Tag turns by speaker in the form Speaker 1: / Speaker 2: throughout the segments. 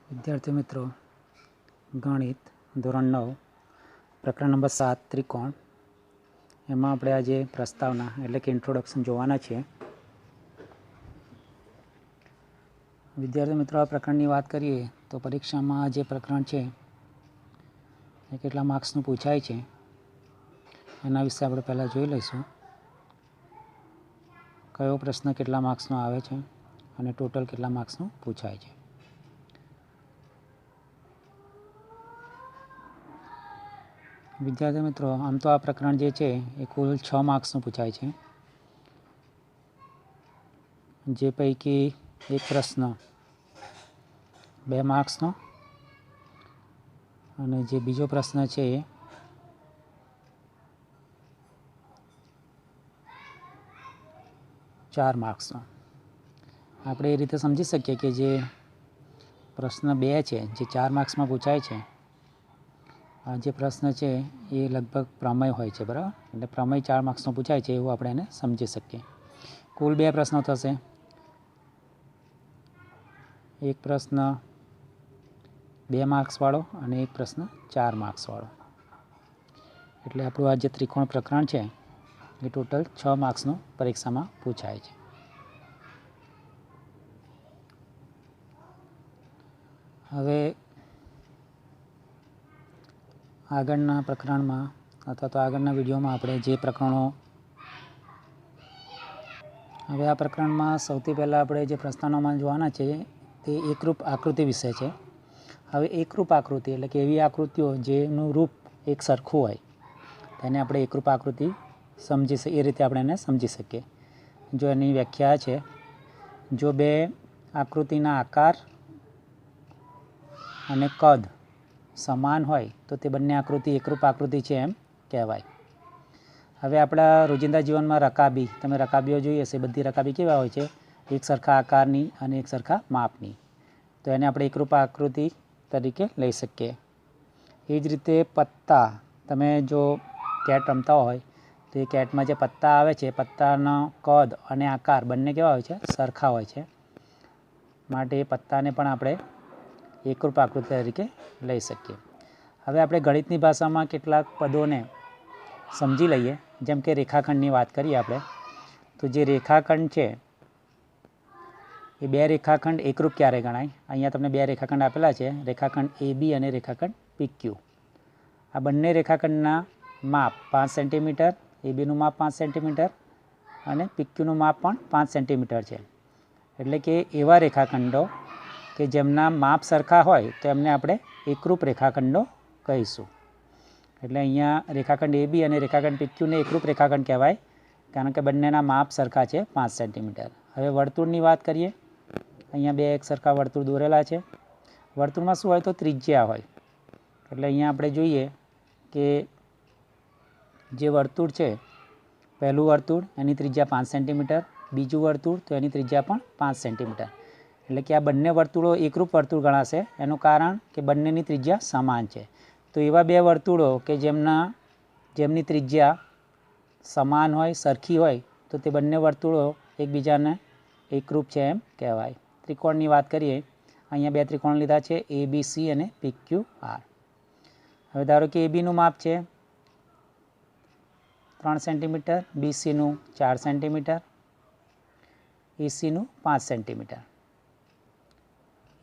Speaker 1: विद्यार्थी मित्रों, गणित धोरण 9 प्रकरण नंबर 7 त्रिकोण एमां आपणे आजे प्रस्तावना एटले के इंट्रोडक्शन जोवाना छे। विद्यार्थी मित्रों, आ प्रकरणनी वात करीए तो परीक्षामां जे प्रकरण छे ए केटला मार्क्सनुं पूछाय छे एना विશે આપણે પહેલા જોઈ લઈશું। કયો પ્રશ્ન કેટલા માર્ક્સનો આવે છે અને ટોટલ કેટલા માર્ક્સનું પૂછાય છે। विद्यार्थी मित्रों, आम तो आ प्रकरण जे छे ए कुल 6 मार्क्सनुं पूछाय छे, जे पैकी एक प्रश्न 2 मार्क्सनो अने जे बीजो प्रश्न छे 4 मार्क्सनो। आपणे ए रीते समजी सकीए के जे प्रश्न 2 छे जे 4 मार्क्समां पूछाय छे, आ जे प्रश्न है ये लगभग प्रमेय होय छे, बराबर। एटले प्रमेय 4 मार्क्सनो पूछाय छे एवुं आपणे एने समजी सकीए। कुल 2 प्रश्नो थशे, एक प्रश्न 2 मार्क्सवाळो अने एक प्रश्न 4 मार्क्सवाळो। एटले आपणुं आ जे त्रिकोण प्रकरण छे ए टोटल 6 मार्क्सनुं परीक्षामां पूछाय छे। हवे आगळना प्रकरणमां अथवा तो आगळना विडियोमां आपणे जे प्रकरणों हवे आ प्रकरणमां सौथी पहेला आपणे जे प्रस्तावनामां जोवाना छे ते एकरूप आकृति विषय छे। हवे एकरूप आकृति एटले के एवी आकृतिओ जेनुं रूप एक सरखुं होय तेने आपणे एकरूप आकृति समजी ए रीते आपणे एने समजी सकीए। जो एनी व्याख्या छे, जो बे आकृतिना आकार अने कद समान होय तो ते बंने आकृति एकरूप आकृति छे एम कहेवाय। हवे आपणा रोजिंदा जीवनमां रकाबी, तमे रकाबीओ जोई हशे, बधी रकाबी केवा होय छे, एक सरखा आकारनी अने एक सरखा मापनी, तो एने आपणे एकरूप आकृति तरीके लई सकीए। ए ज रीते पत्ता, तमे जो केट रमता होय तो ए केटमां जे पत्ता आवे छे, पत्तानो कद अने आकार बंने केवा होय छे, सरखा होय छे, माटे ए पत्ताने पण आपणे एकरूप आकृति तरीके लई सकीए। हवे आपणे गणितनी भाषामां केटलाक पदोने समजी लईए। जेम के रेखाखंडनी वात करीए आपणे तो जे रेखाखंड छे ए 2 रेखाखंड एकरूप क्यारे गणाय। अहींया तमने 2 रेखाखंड आपेला छे, रेखाखंड AB अने रेखाखंड PQ। आ बंने रेखाखंडना माप 5 सेंटीमीटर, AB नुं माप 5 सेंटीमीटर अने PQ नुं माप पण 5 सेंटीमीटर छे। एटले के एवा रेखाखंडो के जेमना माप सरखा होय तो एमने आपणे एकरूप रेखाखंडो कहीशुं। एटले अहींया रेखाखंड AB अने रेखाखंड PQ ने एकरूप रेखाखंड कहेवाय, कारण के बंनेना माप सरखा छे 5 सेंटीमीटर। हवे वर्तुळनी वात करीए। अहींया 2 एक सरखा वर्तुळ दोरेला छे। वर्तुळमां शुं होय तो त्रिज्या होय। एटले अहींया आपणे जोईए के जे वर्तुळ छे, पहेलुं वर्तुळ एनी त्रिज्या 5 सेंटीमीटर, बीजुं वर्तुळ तो एनी त्रिज्या पण 5 सेंटीमीटर। एटले के आ बंने वर्तुळो एकरूप वर्तुळ गणाशे, एनुं कारण के बंनेनी त्रिज्या समान छे। तो एवा 2 वर्तुळो के जेमनी त्रिज्या समान होय, सरखी होय तो ते बंने वर्तुळो एकबीजाने एकरूप छे एम कहेवाय। त्रिकोणनी वात करीए। अहींया 2 त्रिकोण लीधा छे, ABC अने PQR। हवे धारो के AB नुं माप छे 3 सेंटीमीटर, BC नुं 4 सेंटीमीटर, AC नुं 5 सेंटीमीटर।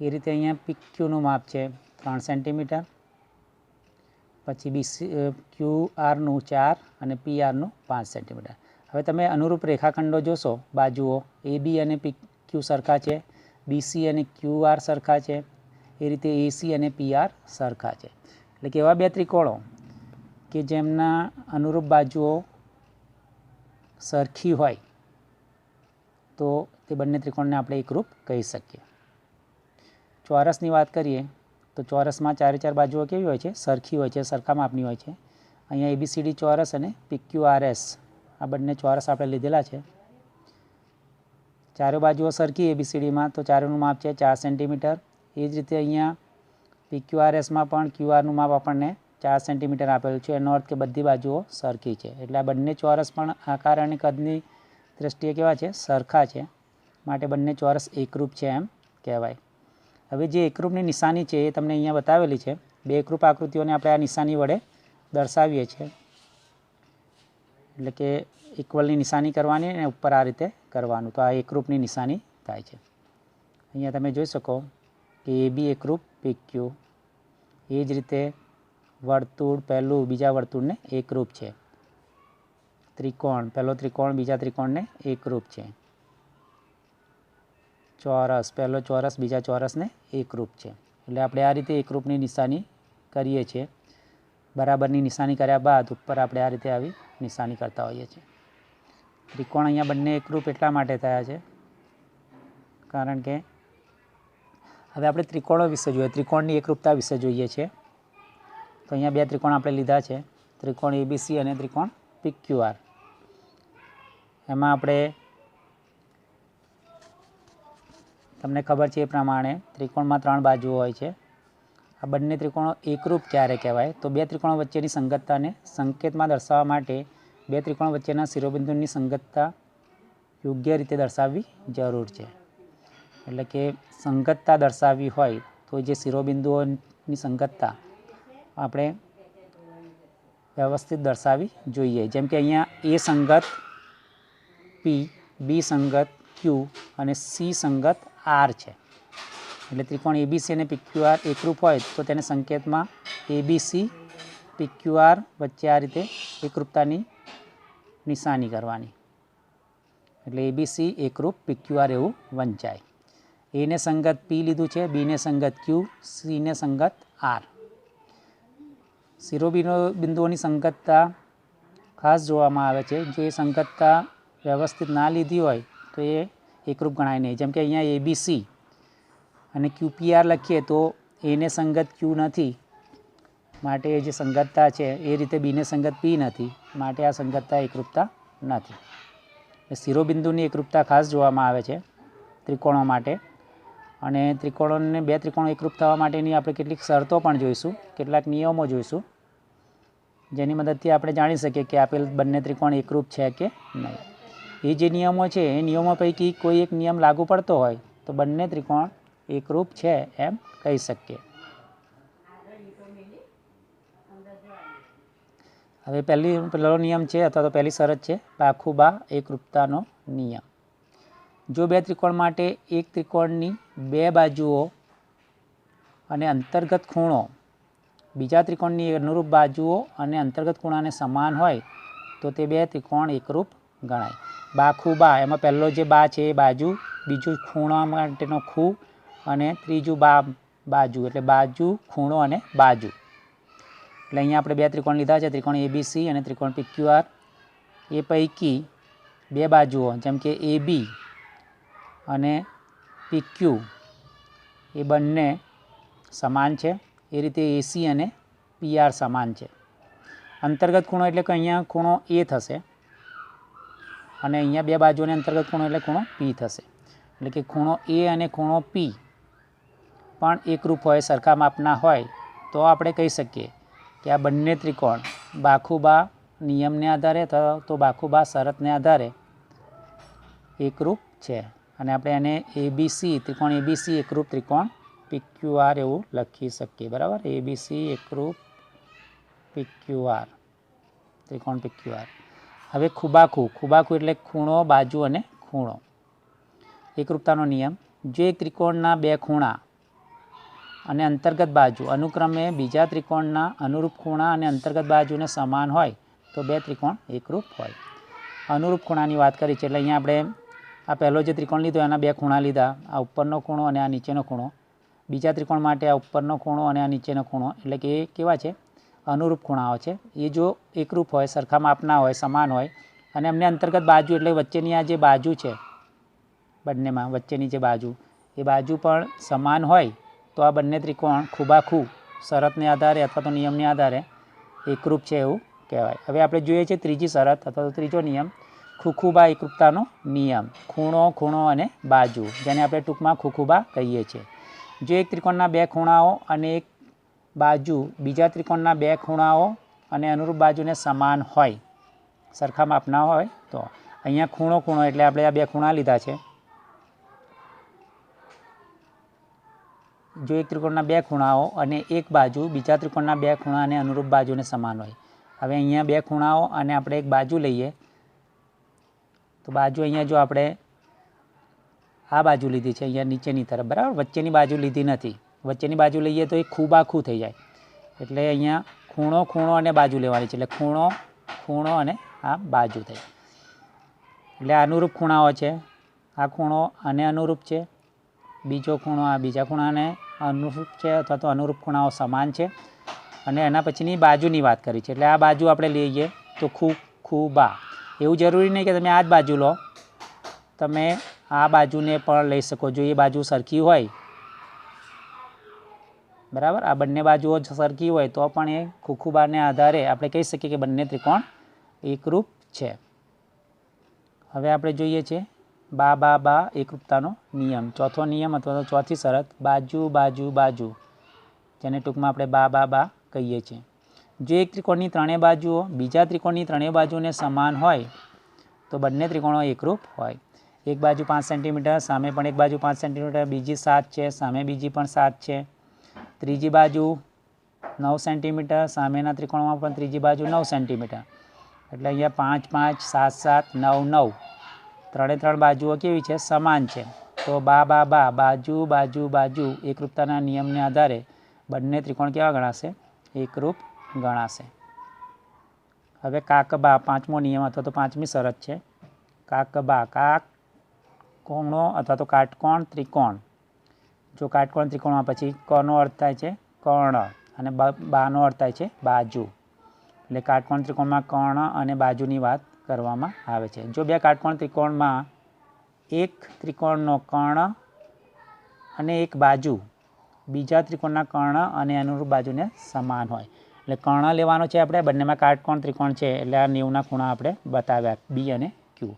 Speaker 1: ए रीते अहींया PQ नुं माप छे 3 सेंटीमीटर, पछी QR नुं 4 अने PR नुं 5 सेंटीमीटर। हवे तमे अनुरूप रेखाखंडो जोशो, बाजुओ AB अने PQ सरखा छे, BC अने QR सरखा छे, ए रीते AC अने PR सरखा छे। एटले के एवा 2 त्रिकोणो के जेमना अनुरूप बाजुओ सरखी होय तो ते बंने त्रिकोणने आपणे एकरूप कही सकीए। चौरसनी वात करीए तो चौरसमां 4 बाजुओ केवी होय छे, सरखी होय छे, सरखा मापनी होय छे। अहींया ABCD चौरस अने PQRS आ बंने चौरस आपणे लीधेला छे। 4 बाजुओ सरखी ABCD मां तो 4 नुं माप छे 4 सेंटीमीटर। ए ज रीते अहींया PQRS मां पण QR नुं माप आपणने 4 सेंटीमीटर आपेલું છે। એનો અર્થ કે બધી બાજુઓ સરખી છે, એટલે આ બંને ચોરસ પણ આકાર અને કદની દ્રષ્ટિએ કેવા છે, સરખા છે, માટે બંને ચોરસ એકરૂપ છે એમ કહેવાય। હવે જે એકરૂપની નિશાની છે એ તમને અહીંયા બતાવેલી છે. બે એકરૂપ આકૃતિઓને આપણે આ નિશાની વડે દર્શાવીએ છીએ. એટલે કે ઇક્વલની નિશાની કરવાની અને ઉપર આ રીતે કરવાનું, તો આ એકરૂપની નિશાની થાય છે. અહીંયા તમે જોઈ શકો કે એ બી એકરૂપ PQ, એ જ રીતે વર્તુળ પહેલું બીજા વર્તુળને એકરૂપ છે. ત્રિકોણ પહેલો ત્રિકોણ બીજા ત્રિકોણને એકરૂપ છે. ચોરસ પહેલો ચોરસ બીજા ચોરસને એકરૂપ છે. એટલે આપણે આ રીતે એકરૂપની નિશાની કરીએ છીએ. બરાબરની નિશાની કર્યા બાદ ઉપર આપણે આ રીતે આવી નિશાની કરતા હોઈએ છીએ. ત્રિકોણ અહીંયા બંને એકરૂપ એટલા માટે થયા છે કારણ કે હવે આપણે ત્રિકોણો વિશે જોઈએ, ત્રિકોણની એકરૂપતા વિશે જોઈએ છીએ. તો અહીંયા બે ત્રિકોણ આપણે લીધા છે, ત્રિકોણ ABC અને ત્રિકોણ PQR. એમાં આપણે તમને ખબર છે એ પ્રમાણે ત્રિકોણમાં 3 બાજુઓ હોય છે. આ બંને ત્રિકોણો એકરૂપ ક્યારે કહેવાય? તો બે ત્રિકોણો વચ્ચેની સંગતતાને સંકેતમાં દર્શાવવા માટે બે ત્રિકોણ વચ્ચેના શિરોબિંદુની સંગતતા યોગ્ય રીતે દર્શાવવી જરૂર છે. એટલે કે સંગતતા દર્શાવવી હોય તો જે શિરોબિંદુઓની સંગતતા આપણે વ્યવસ્થિત દર્શાવવી જોઈએ. જેમ કે અહીંયા A સંગત P, B સંગત Q અને C સંગત R છે. એટલે ત્રિકોણ ABC અને PQR એકરૂપ હોય તો તેને સંકેતમાં ABC PQR વચ્ચે આ રીતે એકરૂપતાની નિશાની કરવાની. એટલે ABC એકરૂપ PQR એવું વંચાય. A ને સંગત P લીધું છે, B ને સંગત Q, C ને સંગત R. શિરોબિંદુઓની સંગતતા ખાસ જોવામાં આવે છે. જો એ સંગતતા વ્યવસ્થિત ના લીધી હોય તો એ એકરૂપ ગણાય નહીં. જેમ કે અહીંયા ABC અને QPR લખીએ તો A ને સંગત Q નથી, માટે એ જે સંગતતા છે એ રીતે B ને સંગત P નથી, માટે આ સંગતતા એકરૂપતા નથી. શિરોબિંદુની એકરૂપતા ખાસ જોવામાં આવે છે ત્રિકોણો માટે. અને ત્રિકોણોને બે ત્રિકોણો એકરૂપ થવા માટેની આપણે કેટલીક શરતો પણ જોઈશું, કેટલાક નિયમો જોઈશું, જેની મદદથી આપણે જાણી શકીએ કે આપેલ બંને ત્રિકોણ એકરૂપ છે કે નહીં. એ જે નિયમો છે એ નિયમો પૈકી કોઈ એક નિયમ લાગુ પડતો હોય તો બંને ત્રિકોણ એકરૂપ છે એમ કહી શકીએ. હવે પહેલો નિયમ છે અથવા તો પહેલી શરત છે બાખુબા એકરૂપતાનો નિયમ. જો બે ત્રિકોણ માટે એક ત્રિકોણની બે બાજુઓ અને અંતર્ગત ખૂણો બીજા ત્રિકોણની અનુરૂપ બાજુઓ અને અંતર્ગત ખૂણાને સમાન હોય તો તે બે ત્રિકોણ એકરૂપ ગણાય. બાખુબા એમાં પહેલો જે બા છે એ બાજુ, બીજું ખૂણા માટેનો ખૂ અને ત્રીજું બાજુ, એટલે બાજુ ખૂણો અને બાજુ. એટલે અહીંયા આપણે બે ત્રિકોણ લીધા છે, ત્રિકોણ ABC અને ત્રિકોણ PQR. એ પૈકી બે બાજુઓ જેમ કે AB અને PQ એ બંને સમાન છે. એ રીતે AC અને PR સમાન છે. અંતર્ગત ખૂણો એટલે કે અહીંયા ખૂણો A થશે અને અહીંયા બે બાજુને અંતર્ગત ખૂણો એટલે ખૂણો P થશે. એટલે કે ખૂણો A અને ખૂણો P પણ એકરૂપ હોય, સરખા માપના હોય તો આપણે કહી શકીએ કે આ બંને ત્રિકોણ બાખુબા નિયમને આધારે અથવા તો બાખુબા શરતને આધારે એકરૂપ છે. અને આપણે એને ABC ત્રિકોણ ABC એકરૂપ ત્રિકોણ PQR એવું લખી શકીએ. બરાબર, ABC એકરૂપ PQR ત્રિકોણ PQR. હવે ખૂબાખૂ એટલે ખૂણો, બાજુ અને ખૂણો. એકરૂપતાનો નિયમ: જો એક ત્રિકોણના બે ખૂણા અને અંતર્ગત બાજુ અનુક્રમે બીજા ત્રિકોણના અનુરૂપ ખૂણા અને અંતર્ગત બાજુને સમાન હોય તો બે ત્રિકોણ એકરૂપ હોય. અનુરૂપ ખૂણાની વાત કરી છે એટલે અહીંયા આપણે આ પહેલો જે ત્રિકોણ લીધો એના બે ખૂણા લીધા, આ ઉપરનો ખૂણો અને આ નીચેનો ખૂણો. બીજા ત્રિકોણ માટે આ ઉપરનો ખૂણો અને આ નીચેનો ખૂણો, એટલે કે એ કેવા છે? અનુરૂપ ખૂણાઓ છે. એ જો એકરૂપ હોય, સરખા માપના હોય, સમાન હોય અને એમને અંતર્ગત બાજુ એટલે વચ્ચેની આ જે બાજુ છે બંનેમાં વચ્ચેની જે બાજુ એ બાજુ પણ સમાન હોય તો આ બંને ત્રિકોણ ખૂબાખૂ શરતને આધારે અથવા તો નિયમને આધારે એકરૂપ છે એવું કહેવાય. હવે આપણે જોઈએ છીએ ત્રીજી શરત અથવા તો ત્રીજો નિયમ, ખૂખુબા એકરૂપતાનો નિયમ. ખૂણો અને બાજુ, જેને આપણે ટૂંકમાં ખૂખુબા કહીએ છીએ. જો એક ત્રિકોણના બે ખૂણાઓ અને એક બાજુ બીજા ત્રિકોણના બે ખૂણાઓ અને અનુરૂપ બાજુને સમાન હોય, સરખા માપના હોય તો અહીંયા ખૂણો એટલે આપણે આ બે ખૂણા લીધા છે. જો એક ત્રિકોણના બે ખૂણાઓ અને એક બાજુ બીજા ત્રિકોણના બે ખૂણા અને અનુરૂપ બાજુને સમાન હોય. હવે અહીંયા બે ખૂણાઓ અને આપણે એક બાજુ લઈએ તો બાજુ અહીંયા જો આપણે આ બાજુ લીધી છે અહીંયા નીચેની તરફ, બરાબર, વચ્ચેની બાજુ લીધી નથી. વચ્ચેની બાજુ લઈએ તો એ ખૂબાખૂ થઈ જાય, એટલે અહીંયા ખૂણો ખૂણો અને બાજુ લેવાની છે, એટલે ખૂણો ખૂણો અને આ બાજુ થઈ. એટલે અનુરૂપ ખૂણાઓ છે, આ ખૂણો અને અનુરૂપ છે, બીજો ખૂણો આ બીજા ખૂણાને અનુરૂપ છે, અથવા તો અનુરૂપ ખૂણાઓ સમાન છે. અને એના પછીની બાજુની વાત કરી છે, એટલે આ બાજુ આપણે લઈએ તો ખૂબા. એવું જરૂરી નહીં કે તમે આ જ બાજુ લો, તમે આ બાજુને પણ લઈ શકો. જો એ બાજુ સરખી હોય, બરાબર, આ બંને બાજુઓ સરખી હોય તો પણ એ ખૂબાને આધારે આપણે કહી શકીએ કે બંને ત્રિકોણ એકરૂપ છે. હવે આપણે જોઈએ છે બા એકરૂપતાનો નિયમ, ચોથો નિયમ અથવા તો ચોથી શરત, બાજુ બાજુ બાજુ, જેને ટૂંકમાં આપણે બા કહીએ છીએ. જો એક ત્રિકોણની ત્રણેય બાજુઓ બીજા ત્રિકોણની ત્રણેય બાજુને સમાન હોય તો બંને ત્રિકોણો એકરૂપ હોય. એક બાજુ 5 સેન્ટીમીટર, સામે પણ એક બાજુ 5 સેન્ટીમીટર, બીજી 7 છે, સામે બીજી પણ 7 છે, ત્રીજી બાજુ 9 સેન્ટીમીટર, સામેના ત્રિકોણમાં પણ ત્રીજી બાજુ 9 સેન્ટીમીટર. એટલે અહીંયા 5 5 7 7 9 9, ત્રણે ત્રણ બાજુઓ કેવી છે? સમાન છે. તો બાજુ બાજુ બાજુ એકરૂપતાના નિયમને આધારે બંને ત્રિકોણ કેવા ગણાશે? એકરૂપ ગણાશે. હવે કાકબા, પાંચમો નિયમ અથવા તો પાંચમી શરત છે. કાકબા, કોણો અથવા તો કાટકોણ ત્રિકોણ. જો કાટકોણ ત્રિકોણમાં પછી કનો અર્થ થાય છે કર્ણ અને બાનો અર્થ થાય છે બાજુ. એટલે કાટકોણ ત્રિકોણમાં કર્ણ અને બાજુની વાત કરવામાં આવે છે. જો બે કાટકોણ ત્રિકોણમાં એક ત્રિકોણનો કર્ણ અને એક બાજુ બીજા ત્રિકોણના કર્ણ અને અનુરૂપ બાજુને સમાન હોય, એટલે કર્ણ લેવાનો છે આપણે. બંનેમાં કાટકોણ ત્રિકોણ છે એટલે આ 90ના ખૂણા આપણે બતાવ્યા, બી અને ક્યુ.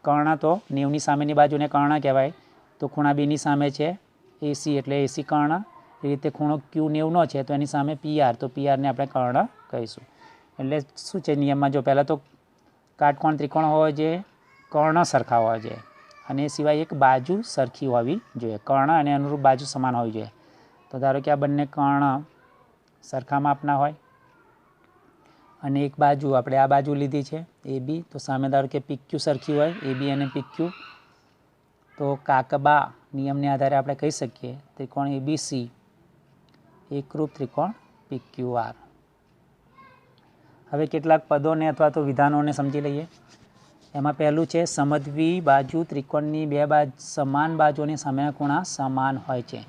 Speaker 1: કર્ણ તો 90ની સામેની બાજુને કર્ણ કહેવાય, તો ખૂણા બીની સામે છે એસી, એટલે એસી કર્ણ. એ રીતે ખૂણો ક્યુ 90નો છે તો એની સામે પીઆર, તો પીઆરને આપણે કર્ણ કહીશું. એટલે શું છે નિયમમાં? જો પહેલાં તો કાટકોણ ત્રિકોણ હોવો જોઈએ, કર્ણ સરખા હોવા જોઈએ, અને એ સિવાય એક બાજુ સરખી હોવી જોઈએ. કર્ણ અને અનુરૂપ બાજુ સમાન હોવી જોઈએ. તો ધારો કે આ બંને કર્ણ સરખા માપના હોય અને એક બાજુ આપણે આ બાજુ લીધી છે એ બી, તો સામે ધારો કે પીક્યુ સરખી હોય, એ બી અને પીક્યુ. તો કાકબા નિયમને આધારે આપણે કહી શકીએ ત્રિકોણ એબીસી એકરૂપ ત્રિકોણ PQR. હવે કેટલાક પદોને અથવા તો વિધાનોને સમજી લઈએ. એમાં પહેલું છે સમદ્વિ બાજુ ત્રિકોણની બે સમાન બાજુની સામેના ખૂણા સમાન હોય છે.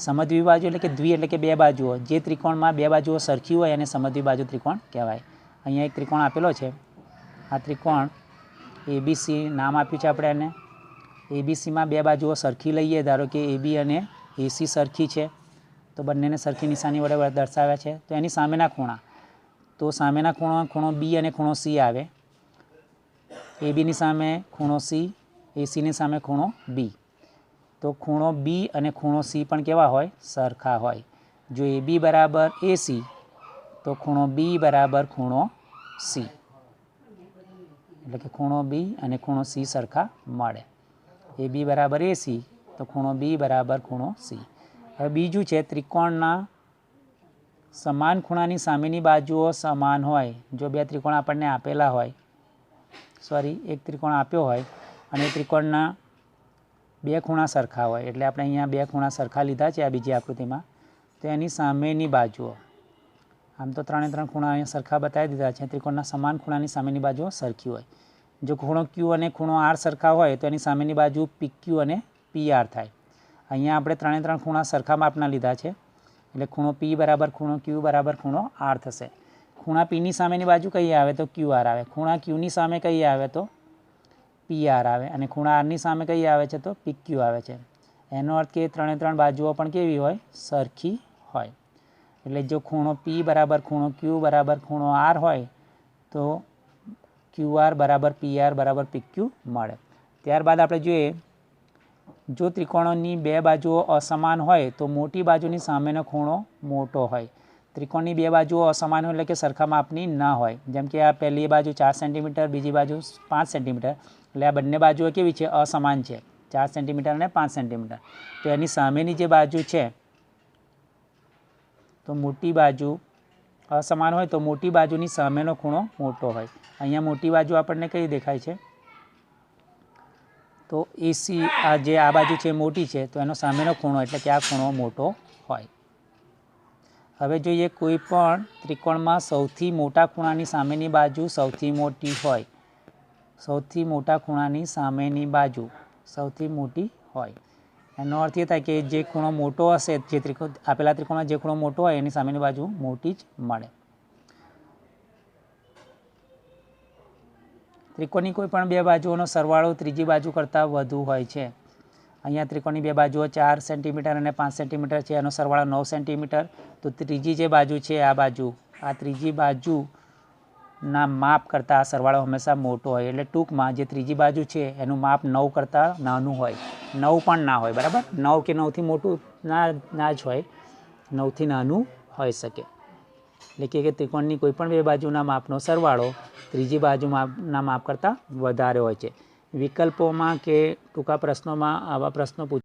Speaker 1: સમદ્વિ બાજુ એટલે કે દ્વિ એટલે કે બે બાજુઓ. જે ત્રિકોણમાં બે બાજુઓ સરખી હોય એને સમદ્વિ બાજુ ત્રિકોણ કહેવાય. અહીંયા એક ત્રિકોણ આપેલો છે, આ ત્રિકોણ એબીસી નામ આપ્યું છે આપણે એને. એબીસીમાં બે બાજુઓ સરખી લઈએ, ધારો કે એબી અને એસી સરખી છે તો બંનેને સરખી નિશાની વડે દર્શાવ્યા છે. તો એની સામેના ખૂણા, તો સામેના ખૂણો બી અને ખૂણો સી આવે. એબીની સામે ખૂણો સી, એસીની સામે ખૂણો બી. તો ખૂણો બી અને ખૂણો સી પણ કેવા હોય? સરખા હોય. જો એબી બરાબર એસી તો ખૂણો બી બરાબર ખૂણો સી, એટલે કે ખૂણો બી અને ખૂણો સી સરખા મળે. એબી બરાબર એસી તો ખૂણો બી બરાબર ખૂણો સી. હવે બીજું છે ત્રિકોણના સમાન ખૂણાની સામેની બાજુઓ સમાન હોય. જો બે ત્રિકોણ આપણને આપેલા હોય, એક ત્રિકોણ આપ્યો હોય અને ત્રિકોણના બે ખૂણા સરખા હોય, એટલે આપણે અહીંયા બે ખૂણા સરખા લીધા છે આ બીજી આકૃતિમાં, તો એની સામેની બાજુઓ, આમ તો ત્રણે ત્રણ ખૂણા અહીંયા સરખા બતાવી દીધા છે. ત્રિકોણના સમાન ખૂણાની સામેની બાજુઓ સરખી હોય. જો ખૂણો ક્યુ અને ખૂણો આર સરખા હોય તો એની સામેની બાજુ PQ અને PR થાય. અહીંયા આપણે ત્રણે ત્રણ ખૂણા સરખા માપના લીધા છે, એટલે ખૂણો P બરાબર ખૂણો Q બરાબર ખૂણો R થશે. ખૂણા Pની સામેની બાજુ કઈ આવે? તો QR આવે. ખૂણા Qની સામે કઈ આવે? તો PR આવે. અને ખૂણા Rની સામે કઈ આવે છે? તો PQ આવે છે. એનો અર્થ કે ત્રણે ત્રણ બાજુઓ પણ કેવી હોય? સરખી હોય. એટલે જો ખૂણો P બરાબર ખૂણો Q બરાબર ખૂણો R હોય તો QR બરાબર PR બરાબર PQ મળે. ત્યારબાદ આપણે જોઈએ, જો ત્રિકોણોની બે બાજુઓ અસમાન હોય તો મોટી બાજુની સામેનો ખૂણો મોટો હોય. ત્રિકોણની બે બાજુઓ અસમાન હોય એટલે કે સરખા માપની ના હોય. જેમ કે આ પહેલી બાજુ 4 સેન્ટીમીટર, બીજી બાજુ 5 સેન્ટીમીટર, એટલે આ બંને બાજુઓ કેવી છે? અસમાન છે, 4 સેન્ટીમીટર અને 5 સેન્ટીમીટર. તો એની સામેની જે બાજુ છે તો મોટી બાજુ અસમાન હોય તો મોટી બાજુની સામેનો ખૂણો મોટો હોય. અહીંયા મોટી બાજુ આપણને કઈ દેખાય છે? તો એસી જે આ બાજુ છે મોટી છે તો એનો સામેનો ખૂણો એટલે કે આ ખૂણો મોટો હોય. હવે જોઈએ કોઈ પણ ત્રિકોણમાં સૌથી મોટા ખૂણાની સામેની બાજુ સૌથી મોટી હોય. સૌથી મોટા ખૂણાની સામેની બાજુ સૌથી મોટી હોય એનો અર્થ એ થાય કે જે ખૂણો મોટો હશે, જે આપેલા ત્રિકોણમાં જે ખૂણો મોટો હોય એની સામેની બાજુ મોટી જ મળે. ત્રિકોણની કોઈ પણ બે બાજુઓનો સરવાળો ત્રીજી બાજુ કરતાં વધુ હોય છે. અહીંયા ત્રિકોણની બે બાજુઓ 4 સેન્ટીમીટર અને 5 સેન્ટીમીટર છે, એનો સરવાળો 9 સેન્ટીમીટર. તો ત્રીજી જે બાજુ છે આ બાજુ, આ ત્રીજી બાજુના માપ કરતાં આ સરવાળો હંમેશા મોટો હોય. એટલે ટૂંકમાં જે ત્રીજી બાજુ છે એનું માપ 9 કરતાં નાનું હોય. 9 પણ ના હોય, બરાબર. 9 કે 9થી મોટું ના જ હોય, 9થી નાનું હોઈ શકે. એટલે કે ત્રિકોણની કોઈ પણ બે બાજુના માપનો સરવાળો ત્રીજી બાજુના માપ કરતાં વધારે હોય છે. વિકલ્પોમાં કે ટૂંકા પ્રશ્નોમાં આવા પ્રશ્નો પૂછ